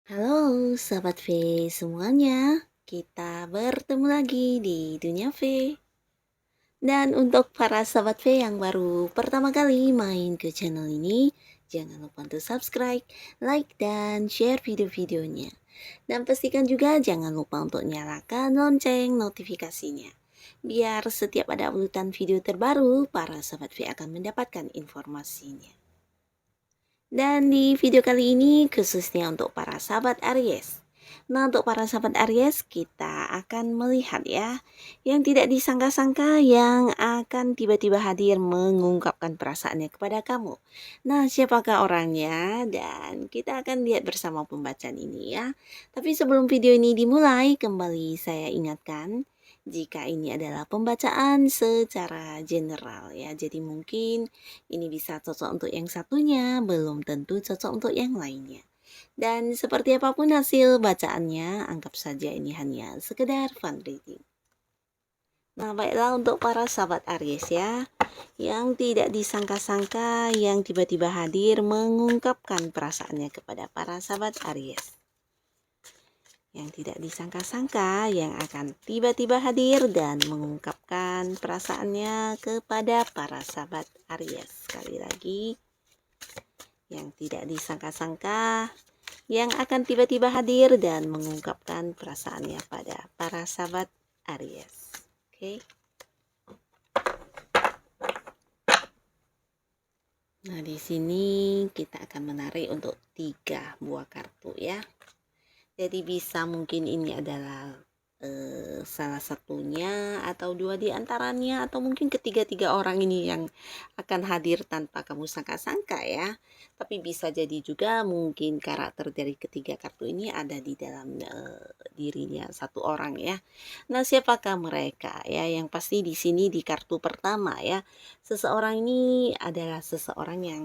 Halo Sobat V semuanya, kita bertemu lagi di Dunia V. Dan untuk para Sobat V yang baru pertama kali main ke channel ini, jangan lupa untuk subscribe, like, dan share video-videonya. Dan pastikan juga jangan lupa untuk nyalakan lonceng notifikasinya. Biar setiap ada uploadan video terbaru, para Sobat V akan mendapatkan informasinya. Dan di video kali ini khususnya untuk para sahabat Aries. Nah, untuk para sahabat Aries, kita akan melihat ya, yang tidak disangka-sangka yang akan tiba-tiba hadir mengungkapkan perasaannya kepada kamu. Nah, siapakah orangnya? Dan kita akan lihat bersama pembacaan ini ya. Tapi sebelum video ini dimulai, kembali saya ingatkan, jika ini adalah pembacaan secara general ya. Jadi mungkin ini bisa cocok untuk yang satunya, belum tentu cocok untuk yang lainnya. Dan seperti apapun hasil bacaannya, anggap saja ini hanya sekedar fun reading. Nah, baiklah untuk para sahabat Aries ya, yang tidak disangka-sangka yang tiba-tiba hadir mengungkapkan perasaannya kepada para sahabat Aries. Yang tidak disangka-sangka yang akan tiba-tiba hadir dan mengungkapkan perasaannya kepada para sahabat Aries. Sekali lagi, yang tidak disangka-sangka yang akan tiba-tiba hadir dan mengungkapkan perasaannya pada para sahabat Aries. Oke. Nah, di sini kita akan menarik untuk 3 buah kartu ya. Jadi bisa mungkin ini adalah salah satunya atau 2 di antaranya atau mungkin ketiga-tiga orang ini yang akan hadir tanpa kamu sangka-sangka ya. Tapi bisa jadi juga mungkin karakter dari ketiga kartu ini ada di dalam dirinya satu orang ya. Nah, siapakah mereka ya? Yang pasti di sini di kartu pertama ya. Seseorang ini adalah seseorang yang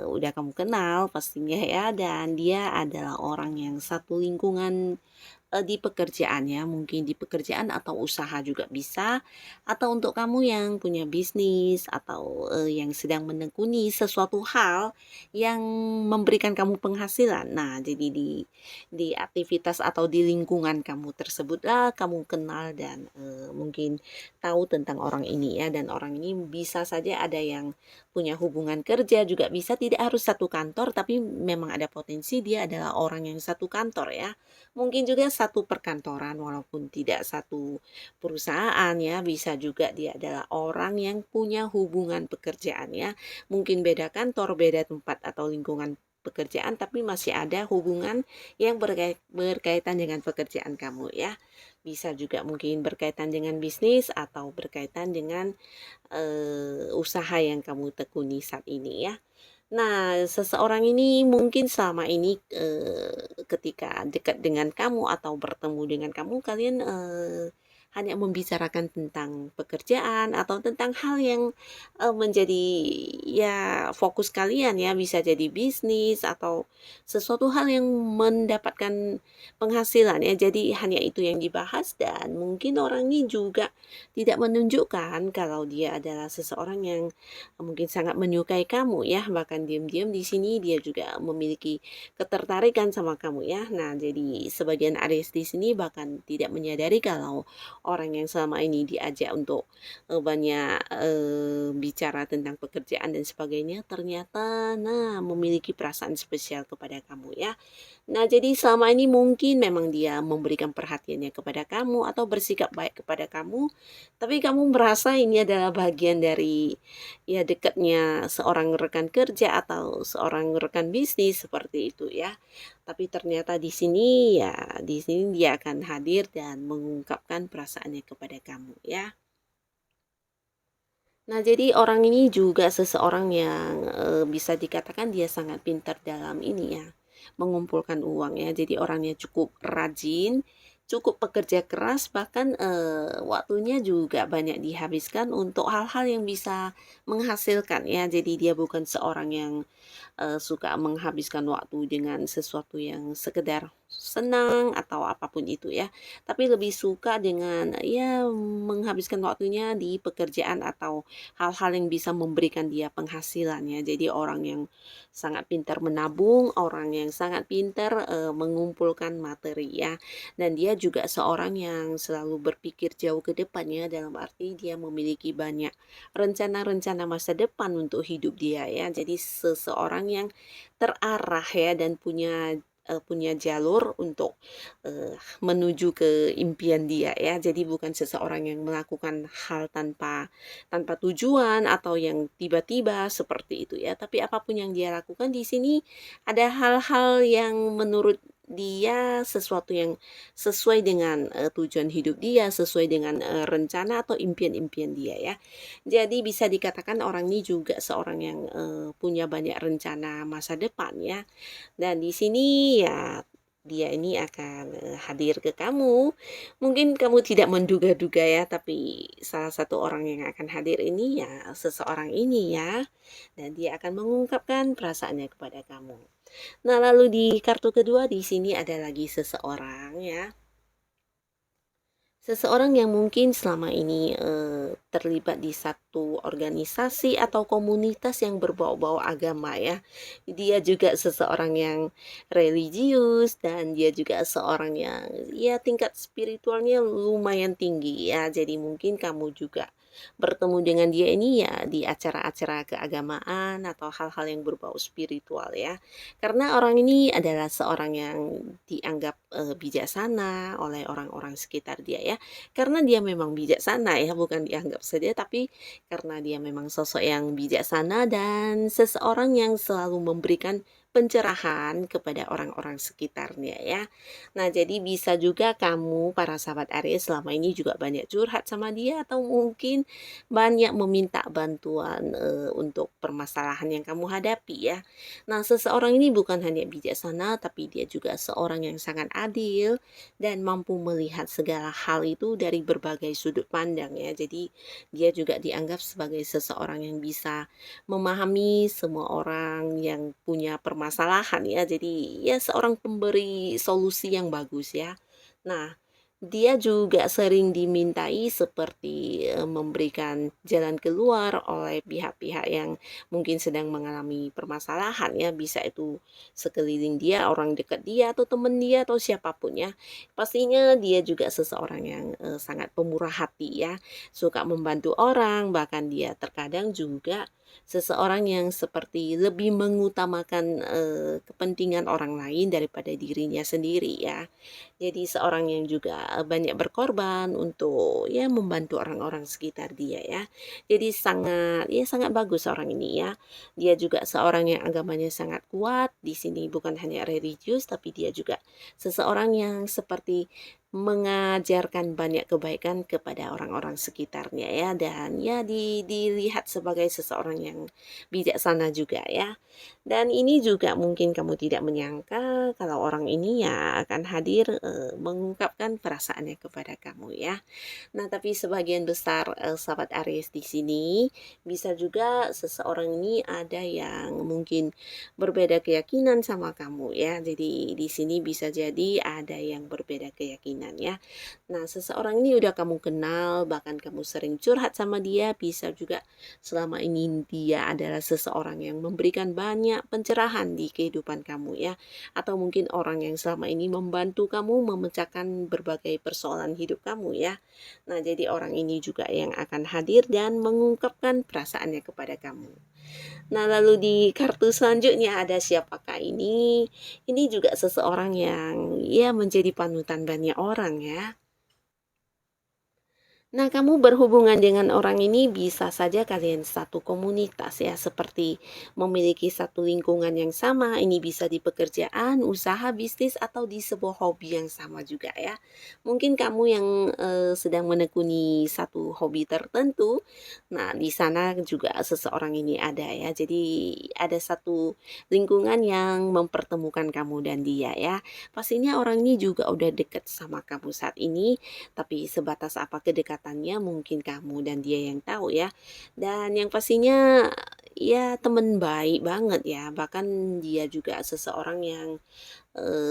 udah kamu kenal pastinya ya, dan dia adalah orang yang satu lingkungan di pekerjaannya, mungkin di pekerjaan atau usaha juga bisa, atau untuk kamu yang punya bisnis atau yang sedang menekuni sesuatu hal yang memberikan kamu penghasilan. Nah, jadi di aktivitas atau di lingkungan kamu tersebutlah kamu kenal dan mungkin tahu tentang orang ini ya, dan orang ini bisa saja ada yang punya hubungan kerja, juga bisa tidak harus satu kantor, tapi memang ada potensi dia adalah orang yang satu kantor ya. Mungkin juga satu perkantoran walaupun tidak satu perusahaan ya, bisa juga dia adalah orang yang punya hubungan pekerjaan ya. Mungkin beda kantor, beda tempat atau lingkungan pekerjaan, tapi masih ada hubungan yang berkaitan dengan pekerjaan kamu ya. Bisa juga mungkin berkaitan dengan bisnis atau berkaitan dengan usaha yang kamu tekuni saat ini ya. Nah, seseorang ini mungkin selama ini ketika dekat dengan kamu atau bertemu dengan kamu, kalian hanya membicarakan tentang pekerjaan atau tentang hal yang menjadi ya fokus kalian ya, bisa jadi bisnis atau sesuatu hal yang mendapatkan penghasilan ya. Jadi hanya itu yang dibahas, dan mungkin orang ini juga tidak menunjukkan kalau dia adalah seseorang yang mungkin sangat menyukai kamu ya, bahkan diam-diam di sini dia juga memiliki ketertarikan sama kamu ya. Nah, jadi sebagian Aries di sini bahkan tidak menyadari kalau orang yang selama ini diajak untuk banyak bicara tentang pekerjaan dan sebagainya ternyata nah memiliki perasaan spesial kepada kamu ya. Nah, jadi selama ini mungkin memang dia memberikan perhatiannya kepada kamu atau bersikap baik kepada kamu, tapi kamu merasa ini adalah bagian dari ya dekatnya seorang rekan kerja atau seorang rekan bisnis seperti itu ya. Tapi ternyata di sini ya, di sini dia akan hadir dan mengungkapkan perasaannya kepada kamu ya. Nah, jadi orang ini juga seseorang yang bisa dikatakan dia sangat pintar dalam ini ya, mengumpulkan uang ya. Jadi orangnya cukup rajin, cukup pekerja keras, bahkan waktunya juga banyak dihabiskan untuk hal-hal yang bisa menghasilkan ya. Jadi dia bukan seorang yang suka menghabiskan waktu dengan sesuatu yang sekedar senang atau apapun itu ya, tapi lebih suka dengan ya menghabiskan waktunya di pekerjaan atau hal-hal yang bisa memberikan dia penghasilan ya. Jadi orang yang sangat pintar menabung, orang yang sangat pintar mengumpulkan materi ya. Dan dia juga seorang yang selalu berpikir jauh ke depannya, dalam arti dia memiliki banyak rencana-rencana masa depan untuk hidup dia ya. Jadi seseorang yang terarah ya dan punya jalur untuk menuju ke impian dia ya. Jadi bukan seseorang yang melakukan hal tanpa tanpa tujuan atau yang tiba-tiba seperti itu ya. Tapi apapun yang dia lakukan di sini ada hal-hal yang menurut dia sesuatu yang sesuai dengan tujuan hidup dia, sesuai dengan rencana atau impian-impian dia ya. Jadi bisa dikatakan orang ini juga seorang yang punya banyak rencana masa depan ya. Dan di sini ya dia ini akan hadir ke kamu. Mungkin kamu tidak menduga-duga ya, tapi salah satu orang yang akan hadir ini ya seseorang ini ya. Dan dia akan mengungkapkan perasaannya kepada kamu. Nah, lalu di kartu kedua di sini ada lagi seseorang ya. Seseorang yang mungkin selama ini terlibat di satu organisasi atau komunitas yang berbau-bau agama ya. Dia juga seseorang yang religius dan dia juga seorang yang ya tingkat spiritualnya lumayan tinggi ya. Jadi mungkin kamu juga bertemu dengan dia ini ya di acara-acara keagamaan atau hal-hal yang berbau spiritual ya. Karena orang ini adalah seorang yang dianggap bijaksana oleh orang-orang sekitar dia ya. Karena dia memang bijaksana ya, bukan dianggap saja tapi karena dia memang sosok yang bijaksana dan seseorang yang selalu memberikan pencerahan kepada orang-orang sekitarnya ya. Nah, jadi bisa juga kamu para sahabat Aries selama ini juga banyak curhat sama dia atau mungkin banyak meminta bantuan untuk permasalahan yang kamu hadapi ya. Nah, seseorang ini bukan hanya bijaksana tapi dia juga seorang yang sangat adil dan mampu melihat segala hal itu dari berbagai sudut pandang ya. Jadi dia juga dianggap sebagai seseorang yang bisa memahami semua orang yang punya permasalahan ya. Jadi ya seorang pemberi solusi yang bagus ya. Nah, dia juga sering dimintai seperti memberikan jalan keluar oleh pihak-pihak yang mungkin sedang mengalami permasalahan ya, bisa itu sekeliling dia, orang dekat dia atau teman dia atau siapapun ya. Pastinya dia juga seseorang yang sangat pemurah hati ya, suka membantu orang, bahkan dia terkadang juga seseorang yang seperti lebih mengutamakan kepentingan orang lain daripada dirinya sendiri ya. Jadi seorang yang juga banyak berkorban untuk ya membantu orang-orang sekitar dia ya. Jadi sangat bagus orang ini ya. Dia juga seorang yang agamanya sangat kuat. Di sini bukan hanya religius tapi dia juga seseorang yang seperti mengajarkan banyak kebaikan kepada orang-orang sekitarnya ya, dan ya dilihat sebagai seseorang yang bijaksana juga ya. Dan ini juga mungkin kamu tidak menyangka kalau orang ini ya akan hadir mengungkapkan perasaannya kepada kamu ya. Nah, tapi sebagian besar sahabat Aries di sini bisa juga seseorang ini ada yang mungkin berbeda keyakinan sama kamu ya. Jadi di sini bisa jadi ada yang berbeda keyakinan ya. Nah, seseorang ini udah kamu kenal, bahkan kamu sering curhat sama dia, bisa juga selama ini dia adalah seseorang yang memberikan banyak pencerahan di kehidupan kamu ya. Atau mungkin orang yang selama ini membantu kamu memecahkan berbagai persoalan hidup kamu ya. Nah, jadi orang ini juga yang akan hadir dan mengungkapkan perasaannya kepada kamu. Nah, lalu di kartu selanjutnya ada siapakah ini? Ini juga seseorang yang ya menjadi panutan banyak orang ya. Nah, kamu berhubungan dengan orang ini bisa saja kalian satu komunitas ya, seperti memiliki satu lingkungan yang sama. Ini bisa di pekerjaan, usaha, bisnis, atau di sebuah hobi yang sama juga ya. Mungkin kamu yang sedang menekuni satu hobi tertentu. Nah, di sana juga seseorang ini ada ya. Jadi ada satu lingkungan yang mempertemukan kamu dan dia ya. Pastinya orang ini juga udah deket sama kamu saat ini, tapi sebatas apa kedekatannya mungkin kamu dan dia yang tahu ya. Dan yang pastinya ya teman baik banget ya, bahkan dia juga seseorang yang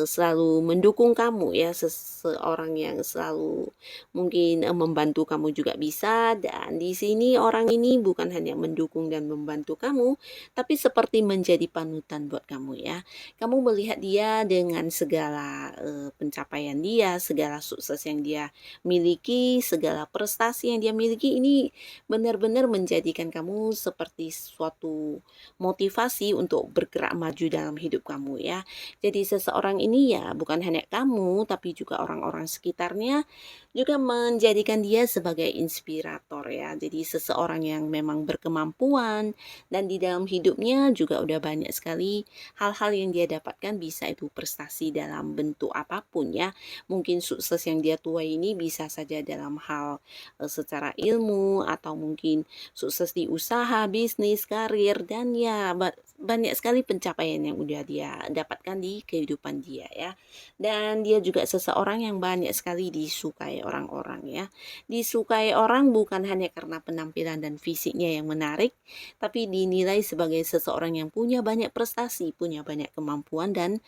selalu mendukung kamu ya, seseorang yang selalu mungkin, membantu kamu juga bisa, dan di sini orang ini bukan hanya mendukung dan membantu kamu, tapi seperti menjadi panutan buat kamu ya. Kamu melihat dia dengan segala, pencapaian dia, segala sukses yang dia miliki, segala prestasi yang dia miliki, ini benar-benar menjadikan kamu seperti suatu motivasi untuk bergerak maju dalam hidup kamu ya. Jadi seseorang ini ya bukan hanya kamu, tapi juga orang-orang sekitarnya juga menjadikan dia sebagai inspirator ya. Jadi seseorang yang memang berkemampuan dan di dalam hidupnya juga udah banyak sekali hal-hal yang dia dapatkan, bisa itu prestasi dalam bentuk apapun ya. Mungkin sukses yang dia tuai ini bisa saja dalam hal secara ilmu, atau mungkin sukses di usaha, bisnis, karir, dan ya banyak sekali pencapaian yang udah dia dapatkan di kehidupan dia ya. Dan dia juga seseorang yang banyak sekali disukai orang-orang ya. Disukai orang bukan hanya karena penampilan dan fisiknya yang menarik, tapi dinilai sebagai seseorang yang punya banyak prestasi, punya banyak kemampuan dan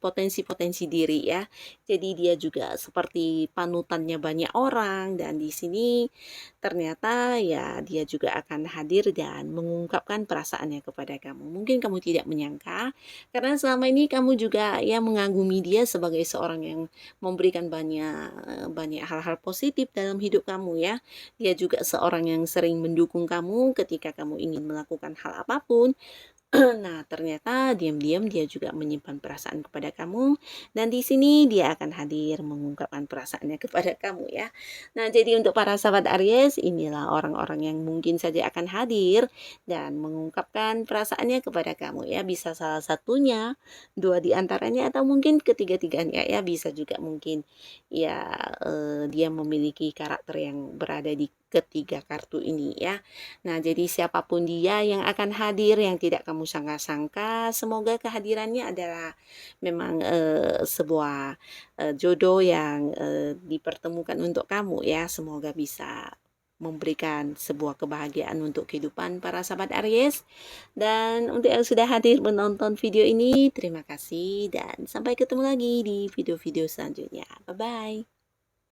potensi-potensi diri ya. Jadi dia juga seperti panutannya banyak orang, dan di sini ternyata ya dia juga akan hadir dan mengungkapkan perasaannya kepada kamu. Mungkin kamu tidak menyangka, karena selama ini kamu juga ya mengagumi dia sebagai seorang yang memberikan banyak hal-hal positif dalam hidup kamu ya. Dia juga seorang yang sering mendukung kamu ketika kamu ingin melakukan hal apapun. Nah, ternyata diam-diam dia juga menyimpan perasaan kepada kamu, dan di sini dia akan hadir mengungkapkan perasaannya kepada kamu ya. Nah, jadi untuk para sahabat Aries, inilah orang-orang yang mungkin saja akan hadir dan mengungkapkan perasaannya kepada kamu ya. Bisa salah satunya, dua di antaranya, atau mungkin ketiga-tiganya ya. Bisa juga mungkin ya dia memiliki karakter yang berada di ketiga kartu ini ya. Nah, jadi siapapun dia yang akan hadir yang tidak kamu sangka-sangka, semoga kehadirannya adalah memang sebuah jodoh yang dipertemukan untuk kamu ya. Semoga bisa memberikan sebuah kebahagiaan untuk kehidupan para sahabat Aries. Dan untuk yang sudah hadir menonton video ini, terima kasih dan sampai ketemu lagi di video-video selanjutnya. Bye bye.